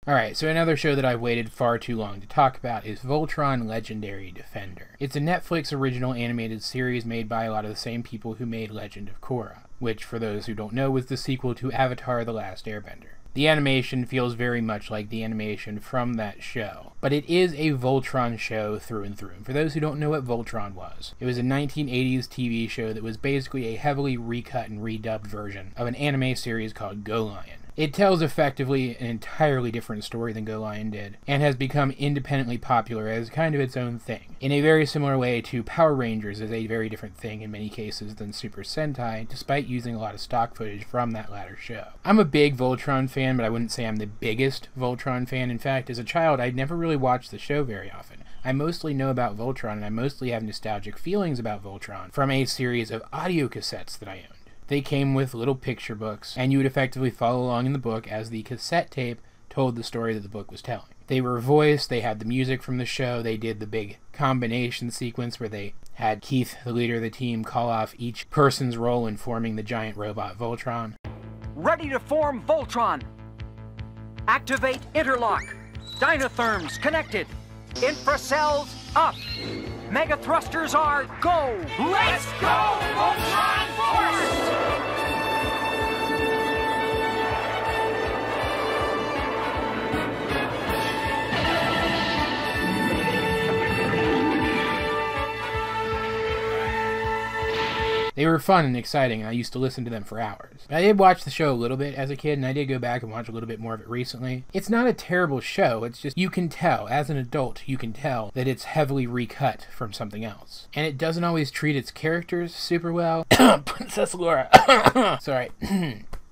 Alright, so another show that I've waited far too long to talk about is Voltron Legendary Defender. It's a Netflix original animated series made by a lot of the same people who made Legend of Korra, which, for those who don't know, was the sequel to Avatar: The Last Airbender. The animation feels very much like the animation from that show, but it is a Voltron show through and through. For those who don't know what Voltron was, it was a 1980s TV show that was basically a heavily recut and redubbed version of an anime series called Go Lion. It tells effectively an entirely different story than Go Lion did, and has become independently popular as kind of its own thing. In a very similar way to Power Rangers is a very different thing in many cases than Super Sentai, despite using a lot of stock footage from that latter show. I'm a big Voltron fan, but I wouldn't say I'm the biggest Voltron fan. In fact, as a child, I'd never really watched the show very often. I mostly know about Voltron, and I mostly have nostalgic feelings about Voltron from a series of audio cassettes that I owned. They came with little picture books, and you would effectively follow along in the book as the cassette tape told the story that the book was telling. They were voiced, they had the music from the show, they did the big combination sequence where they had Keith, the leader of the team, call off each person's role in forming the giant robot Voltron. Ready to form Voltron! Activate interlock! Dynatherms connected! Infracells up! Mega thrusters are go! Let's go, Voltron Force! They were fun and exciting, and I used to listen to them for hours. I did watch the show a little bit as a kid, and I did go back and watch a little bit more of it recently. It's not a terrible show, it's just, you can tell, as an adult, you can tell that it's heavily recut from something else. And it doesn't always treat its characters super well. Princess Laura. Sorry.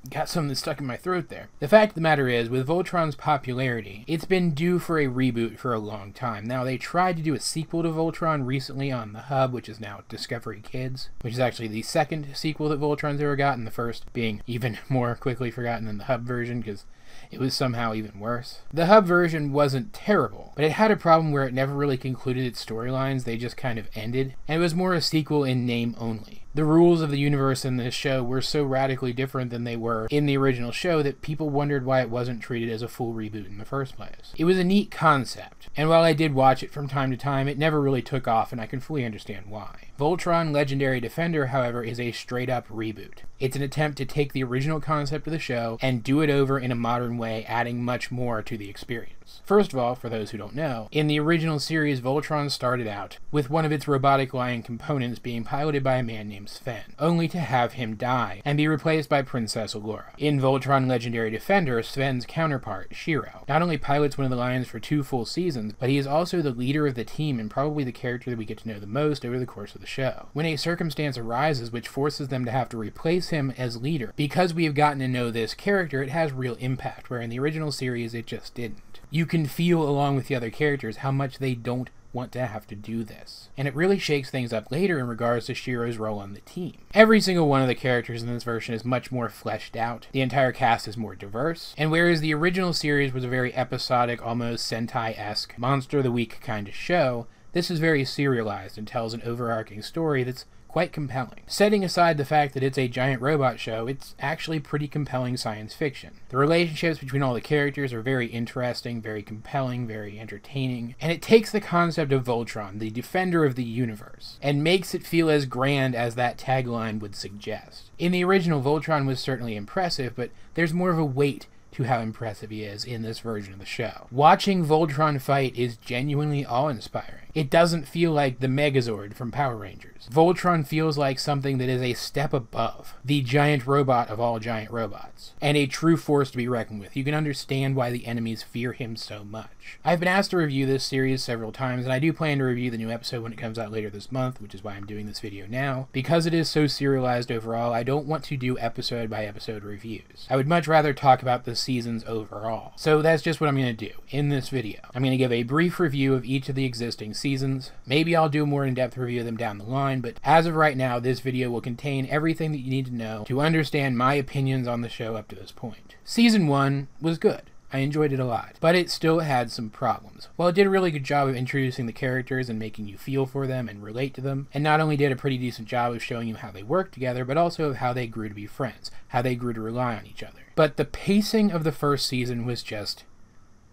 Got something stuck in my throat there. The fact of the matter is, with Voltron's popularity, it's been due for a reboot for a long time. Now, they tried to do a sequel to Voltron recently on the Hub, which is now Discovery Kids, which is actually the second sequel that Voltron's ever gotten, the first being even more quickly forgotten than the Hub version, because it was somehow even worse. The Hub version wasn't terrible, but it had a problem where it never really concluded its storylines, they just kind of ended, and it was more a sequel in name only. The rules of the universe in this show were so radically different than they were in the original show that people wondered why it wasn't treated as a full reboot in the first place. It was a neat concept, and while I did watch it from time to time, it never really took off, and I can fully understand why. Voltron Legendary Defender, however, is a straight-up reboot. It's an attempt to take the original concept of the show and do it over in a modern way, adding much more to the experience. First of all, for those who don't know, in the original series, Voltron started out with one of its robotic lion components being piloted by a man named Sven, only to have him die and be replaced by Princess Allura. In Voltron Legendary Defender, Sven's counterpart, Shiro, not only pilots one of the lions for 2 full seasons, but he is also the leader of the team and probably the character that we get to know the most over the course of the show. When a circumstance arises which forces them to have to replace him as leader, because we have gotten to know this character, it has real impact, where in the original series it just didn't. You can feel, along with the other characters, how much they don't want to have to do this. And it really shakes things up later in regards to Shiro's role on the team. Every single one of the characters in this version is much more fleshed out. The entire cast is more diverse. And whereas the original series was a very episodic, almost Sentai-esque, Monster of the Week kind of show, this is very serialized and tells an overarching story that's quite compelling. Setting aside the fact that it's a giant robot show, it's actually pretty compelling science fiction. The relationships between all the characters are very interesting, very compelling, very entertaining, and it takes the concept of Voltron, the defender of the universe, and makes it feel as grand as that tagline would suggest. In the original, Voltron was certainly impressive, but there's more of a weight to how impressive he is in this version of the show. Watching Voltron fight is genuinely awe-inspiring. It doesn't feel like the Megazord from Power Rangers. Voltron feels like something that is a step above the giant robot of all giant robots, and a true force to be reckoned with. You can understand why the enemies fear him so much. I've been asked to review this series several times, and I do plan to review the new episode when it comes out later this month, which is why I'm doing this video now. Because it is so serialized overall, I don't want to do episode by episode reviews. I would much rather talk about the seasons overall. So that's just what I'm going to do in this video. I'm going to give a brief review of each of the existing seasons. Maybe I'll do a more in-depth review of them down the line, but as of right now, this video will contain everything that you need to know to understand my opinions on the show up to this point. Season 1 was good. I enjoyed it a lot, but it still had some problems. While it did a really good job of introducing the characters and making you feel for them and relate to them, and not only did a pretty decent job of showing you how they work together, but also of how they grew to be friends, how they grew to rely on each other. But the pacing of the first season was just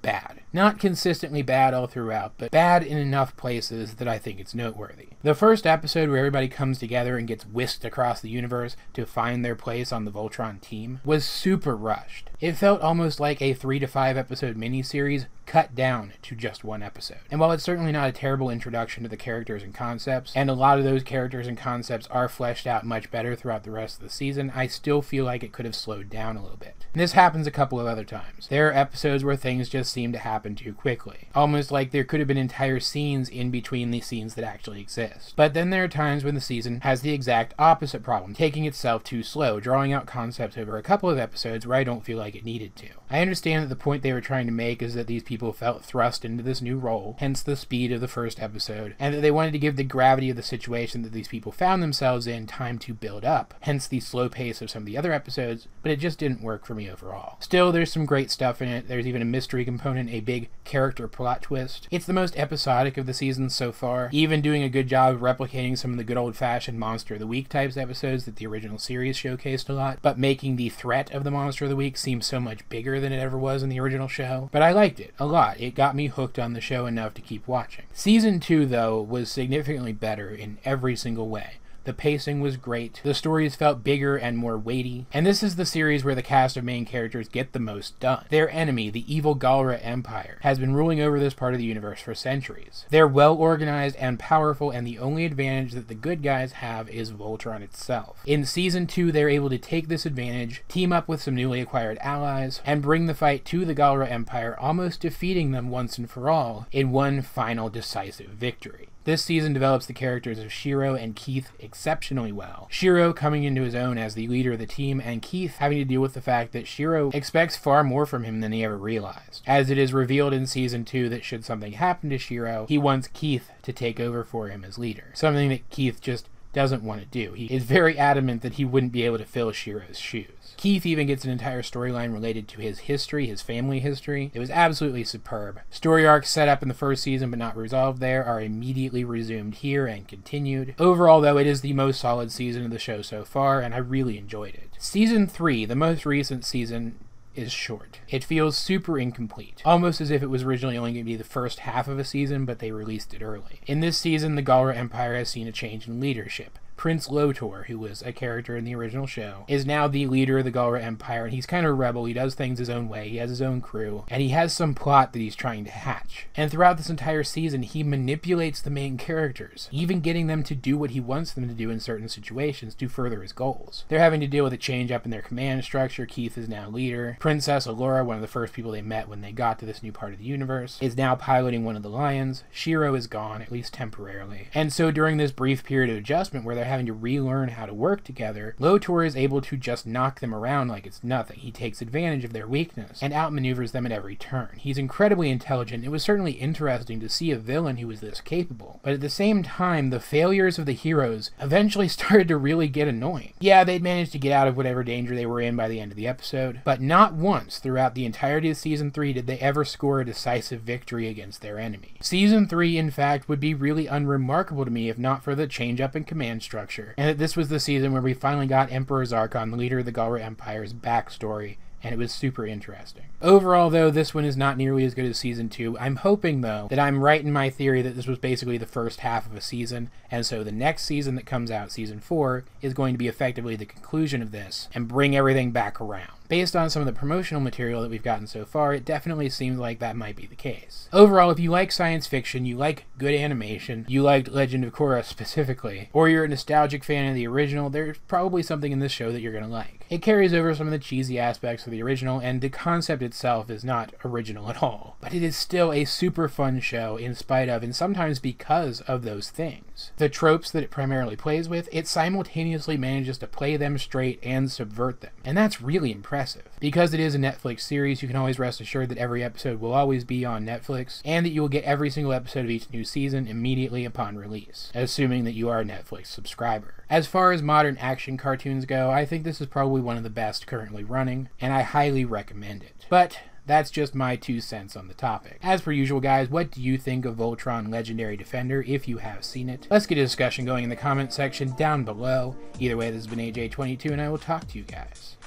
bad. Not consistently bad all throughout, but bad in enough places that I think it's noteworthy. The first episode, where everybody comes together and gets whisked across the universe to find their place on the Voltron team, was super rushed. It felt almost like a 3 to 5 episode miniseries cut down to just one episode. And while it's certainly not a terrible introduction to the characters and concepts, and a lot of those characters and concepts are fleshed out much better throughout the rest of the season, I still feel like it could have slowed down a little bit. And this happens a couple of other times. There are episodes where things just seem to happen too quickly, almost like there could have been entire scenes in between the scenes that actually exist. But then there are times when the season has the exact opposite problem, taking itself too slow, drawing out concepts over a couple of episodes where I don't feel like it needed to. I understand that the point they were trying to make is that these people felt thrust into this new role, hence the speed of the first episode, and that they wanted to give the gravity of the situation that these people found themselves in time to build up, hence the slow pace of some of the other episodes, but it just didn't work for me overall. Still, there's some great stuff in it. There's even a mystery component, a big character plot twist. It's the most episodic of the seasons so far, even doing a good job of replicating some of the good old-fashioned Monster of the Week types episodes that the original series showcased a lot, but making the threat of the Monster of the Week seem so much bigger than it ever was in the original show. But I liked it a lot. It got me hooked on the show enough to keep watching. Season 2, though, was significantly better in every single way. The pacing was great, the stories felt bigger and more weighty, and this is the series where the cast of main characters get the most done. Their enemy, the evil Galra Empire, has been ruling over this part of the universe for centuries. They're well organized and powerful, and the only advantage that the good guys have is Voltron itself. In Season 2, they're able to take this advantage, team up with some newly acquired allies, and bring the fight to the Galra Empire, almost defeating them once and for all in one final decisive victory. This season develops the characters of Shiro and Keith exceptionally well. Shiro coming into his own as the leader of the team, and Keith having to deal with the fact that Shiro expects far more from him than he ever realized, as it is revealed in Season 2 that should something happen to Shiro, he wants Keith to take over for him as leader. Something that Keith just doesn't want to do. He is very adamant that he wouldn't be able to fill Shiro's shoes. Keith even gets an entire storyline related to his history, his family history. It was absolutely superb. Story arcs set up in the first season but not resolved there are immediately resumed here and continued. Overall, though, it is the most solid season of the show so far, and I really enjoyed it. Season 3, the most recent season, is short. It feels super incomplete, almost as if it was originally only going to be the first half of a season, but they released it early. In this season, the Galra Empire has seen a change in leadership. Prince Lotor, who was a character in the original show, is now the leader of the Galra Empire, and he's kind of a rebel. He does things his own way, he has his own crew, and he has some plot that he's trying to hatch. And throughout this entire season, he manipulates the main characters, even getting them to do what he wants them to do in certain situations to further his goals. They're having to deal with a change up in their command structure. Keith is now leader. Princess Allura, one of the first people they met when they got to this new part of the universe, is now piloting one of the Lynes. Shiro is gone, at least temporarily. And so during this brief period of adjustment where they're having to relearn how to work together, Lotor is able to just knock them around like it's nothing. He takes advantage of their weakness and outmaneuvers them at every turn. He's incredibly intelligent. It was certainly interesting to see a villain who was this capable, but at the same time, the failures of the heroes eventually started to really get annoying. Yeah, they'd managed to get out of whatever danger they were in by the end of the episode, but not once throughout the entirety of Season 3 did they ever score a decisive victory against their enemy. Season 3, in fact, would be really unremarkable to me if not for the change up in command structure, and that this was the season where we finally got Emperor Zarkon, the leader of the Galra Empire's backstory, and it was super interesting. Overall, though, this one is not nearly as good as Season 2. I'm hoping, though, that I'm right in my theory that this was basically the first half of a season, and so the next season that comes out, Season 4, is going to be effectively the conclusion of this, and bring everything back around. Based on some of the promotional material that we've gotten so far, it definitely seems like that might be the case. Overall, if you like science fiction, you like good animation, you liked Legend of Korra specifically, or you're a nostalgic fan of the original, there's probably something in this show that you're going to like. It carries over some of the cheesy aspects of the original, and the concept itself is not original at all. But it is still a super fun show in spite of, and sometimes because of, those things. The tropes that it primarily plays with, it simultaneously manages to play them straight and subvert them. And that's really impressive. Because it is a Netflix series, you can always rest assured that every episode will always be on Netflix, and that you will get every single episode of each new season immediately upon release, assuming that you are a Netflix subscriber. As far as modern action cartoons go, I think this is probably one of the best currently running, and I highly recommend it. But that's just my 2 cents on the topic. As per usual, guys, what do you think of Voltron Legendary Defender if you have seen it? Let's get a discussion going in the comment section down below. Either way, this has been AJ22, and I will talk to you guys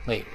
later.